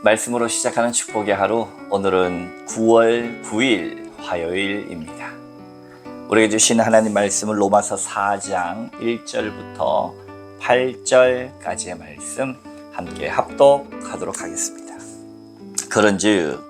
말씀으로 시작하는 축복의 하루, 오늘은 9월 9일 화요일입니다. 우리에게 주신 하나님 말씀은 로마서 4장 1절부터 8절까지의 말씀 함께 합독하도록 하겠습니다. 그런즉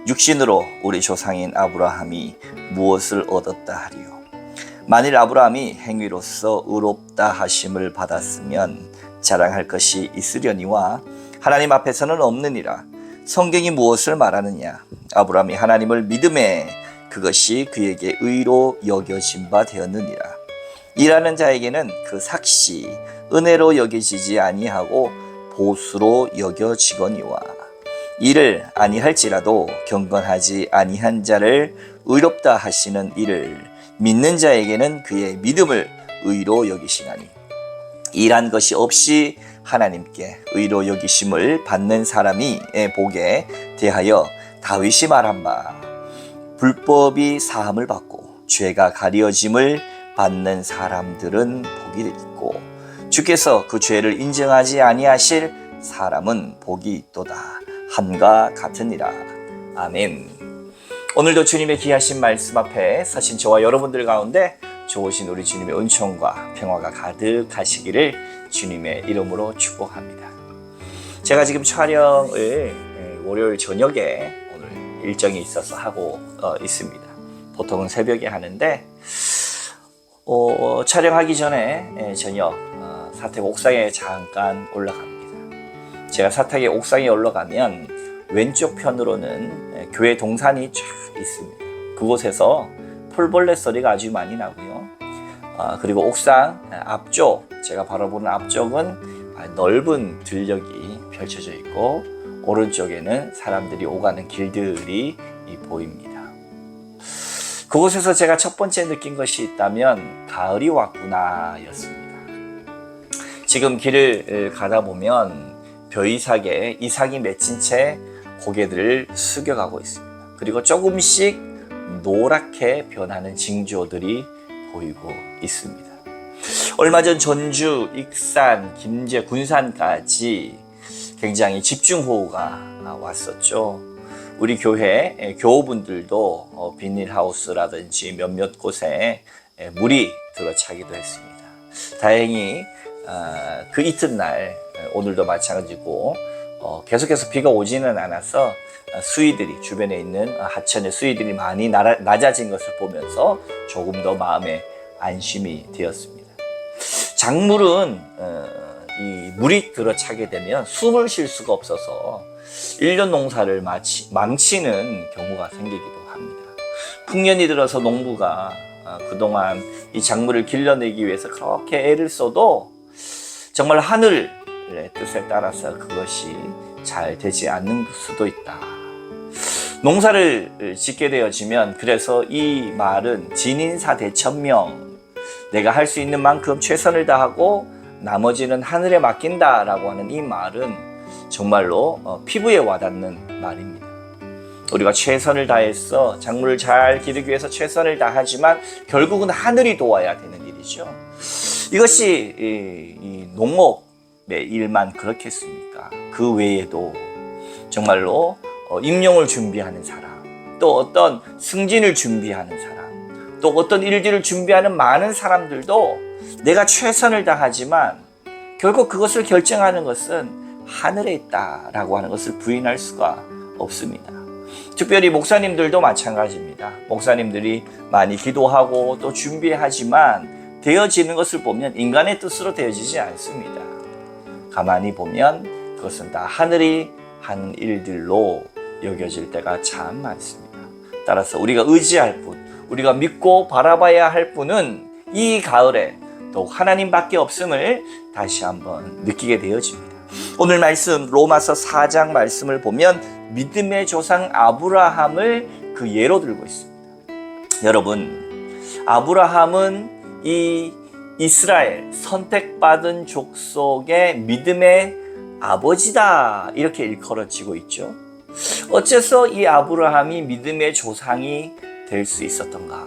육신으로 우리 조상인 아브라함이 무엇을 얻었다 하리요? 만일 아브라함이 행위로서 의롭다 하심을 받았으면 자랑할 것이 있으려니와 하나님 앞에서는 없느니라. 성경이 무엇을 말하느냐? 아브라함이 하나님을 믿음에 그것이 그에게 의로 여겨진 바 되었느니라. 일하는 자에게는 그 삭시 은혜로 여겨지지 아니하고 보수로 여겨지거니와 이를 아니할지라도 경건하지 아니한 자를 의롭다 하시는 이를 믿는 자에게는 그의 믿음을 의로 여기시나니 일한 것이 없이 하나님께 의로 여기심을 받는 사람이 복에 대하여 다윗이 말한 바 불법이 사함을 받고 죄가 가려짐을 받는 사람들은 복이 있고 주께서 그 죄를 인정하지 아니하실 사람은 복이 있도다 함과 같으니라. 아멘. 오늘도 주님의 귀하신 말씀 앞에 서신 저와 여러분들 가운데 좋으신 우리 주님의 은총과 평화가 가득하시기를 주님의 이름으로 축복합니다. 제가 지금 촬영을 월요일 저녁에 오늘 일정이 있어서 하고 있습니다. 보통은 새벽에 하는데 촬영하기 전에 저녁 사택 옥상에 잠깐 올라갑니다. 제가 사택의 옥상에 올라가면 왼쪽 편으로는 교회 동산이 쫙 있습니다. 그곳에서 풀벌레 소리가 아주 많이 나고요. 그리고 옥상 앞쪽, 제가 바라보는 앞쪽은 넓은 들녘이 펼쳐져 있고 오른쪽에는 사람들이 오가는 길들이 보입니다. 그곳에서 제가 첫 번째 느낀 것이 있다면 가을이 왔구나 였습니다. 지금 길을 가다 보면 벼이삭에 이삭이 맺힌 채 고개들을 숙여가고 있습니다. 그리고 조금씩 노랗게 변하는 징조들이 보이고 있습니다. 얼마 전 전주, 익산, 김제, 군산까지 굉장히 집중호우가 왔었죠. 우리 교회 교우분들도 비닐하우스라든지 몇몇 곳에 물이 들어차기도 했습니다. 다행히 그 이튿날 오늘도 마찬가지고 계속해서 비가 오지는 않아서 수위들이 주변에 있는 하천의 수위들이 많이 낮아진 것을 보면서 조금 더 마음에 안심이 되었습니다. 작물은 이 물이 들어차게 되면 숨을 쉴 수가 없어서 1년 농사를 망치는 경우가 생기기도 합니다. 풍년이 들어서 농부가 그동안 이 작물을 길러내기 위해서 그렇게 애를 써도 정말 하늘의 뜻에 따라서 그것이 잘 되지 않는 수도 있다. 농사를 짓게 되어지면 그래서 이 말은 진인사 대천명, 내가 할 수 있는 만큼 최선을 다하고 나머지는 하늘에 맡긴다 라고 하는 이 말은 정말로 피부에 와닿는 말입니다. 우리가 최선을 다해서 작물을 잘 기르기 위해서 최선을 다하지만 결국은 하늘이 도와야 되는 일이죠. 이것이 이 농업의 일만 그렇겠습니까? 그 외에도 정말로 임용을 준비하는 사람, 또 어떤 승진을 준비하는 사람, 또 어떤 일들을 준비하는 많은 사람들도 내가 최선을 다하지만 결국 그것을 결정하는 것은 하늘에 있다라고 하는 것을 부인할 수가 없습니다. 특별히 목사님들도 마찬가지입니다. 목사님들이 많이 기도하고 또 준비하지만 되어지는 것을 보면 인간의 뜻으로 되어지지 않습니다. 가만히 보면 그것은 다 하늘이 하는 일들로 여겨질 때가 참 많습니다. 따라서 우리가 의지할 분, 우리가 믿고 바라봐야 할 분은 이 가을에 또 하나님밖에 없음을 다시 한번 느끼게 되어집니다. 오늘 말씀 로마서 4장 말씀을 보면 믿음의 조상 아브라함을 그 예로 들고 있습니다. 여러분, 아브라함은 이 이스라엘 선택받은 족속의 믿음의 아버지다 이렇게 일컬어지고 있죠. 어째서 이 아브라함이 믿음의 조상이 될 수 있었던가?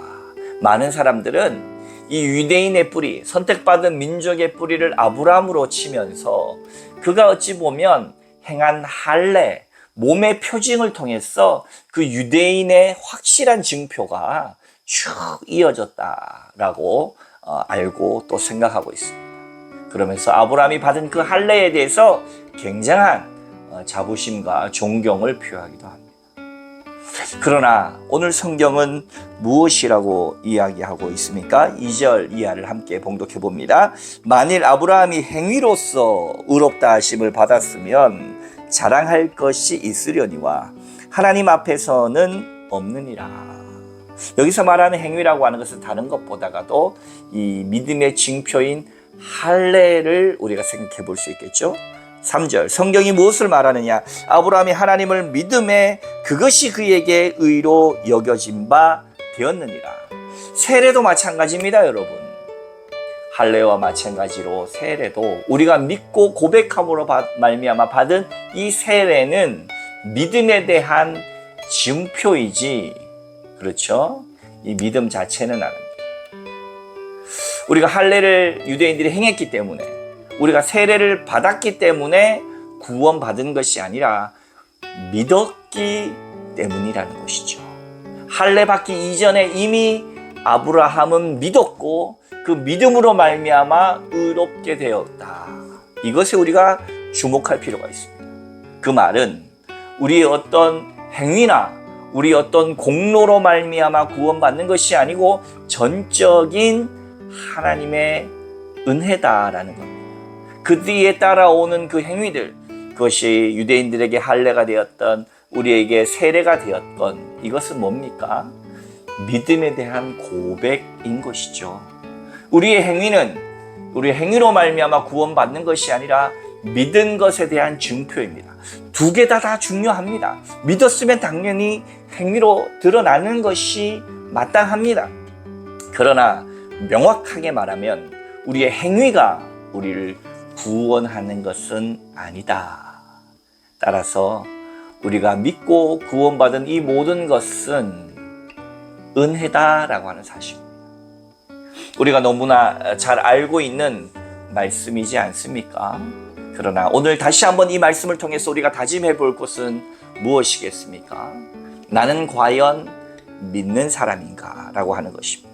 많은 사람들은 이 유대인의 뿌리, 선택받은 민족의 뿌리를 아브라함으로 치면서 그가 어찌 보면 행한 할례, 몸의 표징을 통해서 그 유대인의 확실한 증표가 쭉 이어졌다라고 알고 또 생각하고 있습니다. 그러면서 아브라함이 받은 그 할례에 대해서 굉장한 자부심과 존경을 표하기도 합니다. 그러나 오늘 성경은 무엇이라고 이야기하고 있습니까? 2절 이하를 함께 봉독해 봅니다. 만일 아브라함이 행위로서 의롭다 하심을 받았으면 자랑할 것이 있으려니와 하나님 앞에서는 없느니라. 여기서 말하는 행위라고 하는 것은 다른 것보다가도 이 믿음의 징표인 할례를 우리가 생각해 볼 수 있겠죠. 3절 성경이 무엇을 말하느냐? 아브라함이 하나님을 믿음에 그것이 그에게 의로 여겨진 바 되었느니라. 세례도 마찬가지입니다, 여러분. 할례와 마찬가지로 세례도 우리가 믿고 고백함으로 말미암아 받은 이 세례는 믿음에 대한 증표이지, 그렇죠? 이 믿음 자체는 아닙니다. 우리가 할례를 유대인들이 행했기 때문에, 우리가 세례를 받았기 때문에 구원받은 것이 아니라 믿었기 때문이라는 것이죠. 할례 받기 이전에 이미 아브라함은 믿었고 그 믿음으로 말미암아 의롭게 되었다. 이것에 우리가 주목할 필요가 있습니다. 그 말은 우리의 어떤 행위나 우리 어떤 공로로 말미암아 구원받는 것이 아니고 전적인 하나님의 은혜다라는 겁니다. 그 뒤에 따라오는 그 행위들, 그것이 유대인들에게 할례가 되었던 우리에게 세례가 되었건 이것은 뭡니까? 믿음에 대한 고백인 것이죠. 우리의 행위는 우리의 행위로 말미암아 구원받는 것이 아니라 믿은 것에 대한 증표입니다. 두 개 다 중요합니다. 믿었으면 당연히 행위로 드러나는 것이 마땅합니다. 그러나 명확하게 말하면 우리의 행위가 우리를 구원하는 것은 아니다. 따라서 우리가 믿고 구원받은 이 모든 것은 은혜다라고 하는 사실입니다. 우리가 너무나 잘 알고 있는 말씀이지 않습니까? 그러나 오늘 다시 한번 이 말씀을 통해서 우리가 다짐해 볼 것은 무엇이겠습니까? 나는 과연 믿는 사람인가? 라고 하는 것입니다.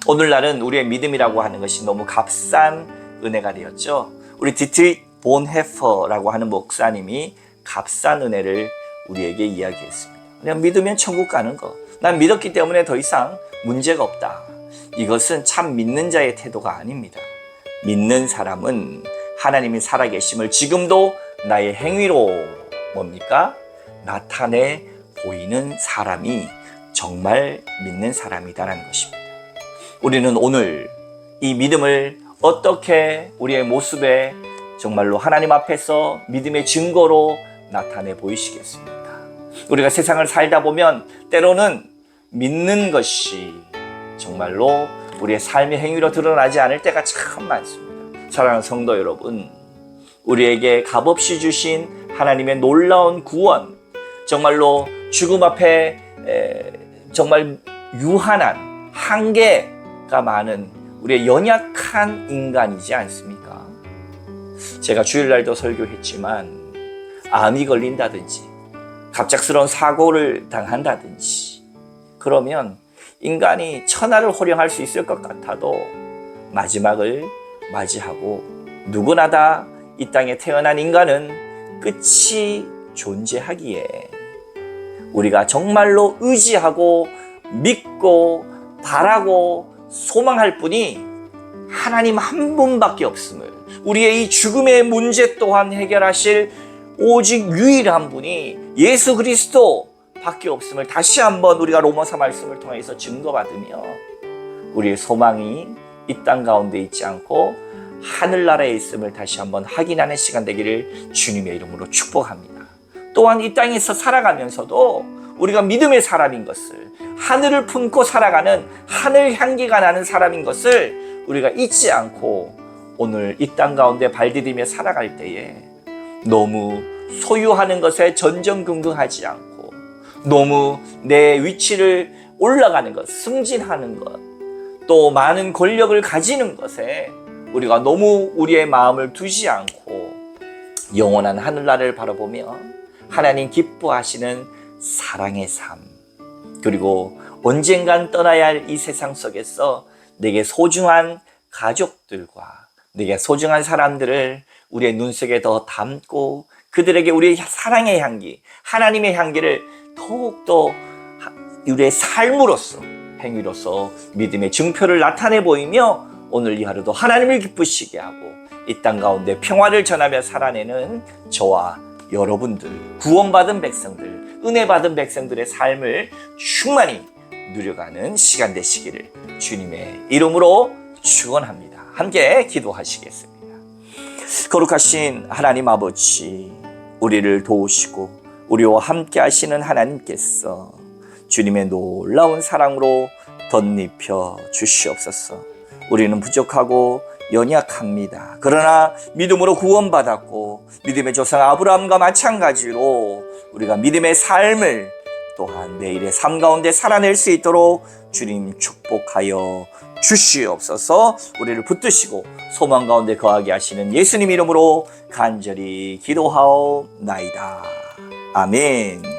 오늘날은 우리의 믿음이라고 하는 것이 너무 값싼 은혜가 되었죠. 우리 디트리히 본헤퍼라고 하는 목사님이 값싼 은혜를 우리에게 이야기했습니다. 그냥 믿으면 천국 가는 거. 난 믿었기 때문에 더 이상 문제가 없다. 이것은 참 믿는 자의 태도가 아닙니다. 믿는 사람은 하나님이 살아계심을 지금도 나의 행위로 뭡니까? 나타내 보이는 사람이 정말 믿는 사람이다라는 것입니다. 우리는 오늘 이 믿음을 어떻게 우리의 모습에 정말로 하나님 앞에서 믿음의 증거로 나타내 보이시겠습니까? 우리가 세상을 살다 보면 때로는 믿는 것이 정말로 우리의 삶의 행위로 드러나지 않을 때가 참 많습니다. 사랑하는 성도 여러분, 우리에게 값없이 주신 하나님의 놀라운 구원, 정말로 죽음 앞에 정말 유한한 한계가 많은 우리의 연약한 인간이지 않습니까? 제가 주일날도 설교했지만 암이 걸린다든지 갑작스러운 사고를 당한다든지 그러면 인간이 천하를 호령할 수 있을 것 같아도 마지막을 맞이하고 누구나 다 이 땅에 태어난 인간은 끝이 존재하기에 우리가 정말로 의지하고 믿고 바라고 소망할 분이 하나님 한 분밖에 없음을, 우리의 이 죽음의 문제 또한 해결하실 오직 유일한 분이 예수 그리스도 밖에 없음을 다시 한번 우리가 로마서 말씀을 통해서 증거받으며 우리의 소망이 이 땅 가운데 있지 않고 하늘나라에 있음을 다시 한번 확인하는 시간 되기를 주님의 이름으로 축복합니다. 또한 이 땅에서 살아가면서도 우리가 믿음의 사람인 것을, 하늘을 품고 살아가는 하늘 향기가 나는 사람인 것을 우리가 잊지 않고 오늘 이 땅 가운데 발디디며 살아갈 때에 너무 소유하는 것에 전전긍긍하지 않고 너무 내 위치를 올라가는 것, 승진하는 것, 또 많은 권력을 가지는 것에 우리가 너무 우리의 마음을 두지 않고 영원한 하늘나라를 바라보며 하나님 기뻐하시는 사랑의 삶, 그리고 언젠간 떠나야 할 이 세상 속에서 내게 소중한 가족들과 내게 소중한 사람들을 우리의 눈 속에 더 담고 그들에게 우리의 사랑의 향기, 하나님의 향기를 더욱더 우리의 삶으로서, 행위로서 믿음의 증표를 나타내 보이며 오늘 이 하루도 하나님을 기쁘시게 하고 이 땅 가운데 평화를 전하며 살아내는 저와 여러분들, 구원받은 백성들, 은혜받은 백성들의 삶을 충만히 누려가는 시간 되시기를 주님의 이름으로 축원합니다. 함께 기도하시겠습니다. 거룩하신 하나님 아버지, 우리를 도우시고 우리와 함께 하시는 하나님께서 주님의 놀라운 사랑으로 덧입혀 주시옵소서. 우리는 부족하고 연약합니다. 그러나 믿음으로 구원받았고 믿음의 조상 아브라함과 마찬가지로 우리가 믿음의 삶을 또한 내일의 삶 가운데 살아낼 수 있도록 주님 축복하여 주시옵소서. 우리를 붙드시고 소망 가운데 거하게 하시는 예수님 이름으로 간절히 기도하옵나이다. 아멘.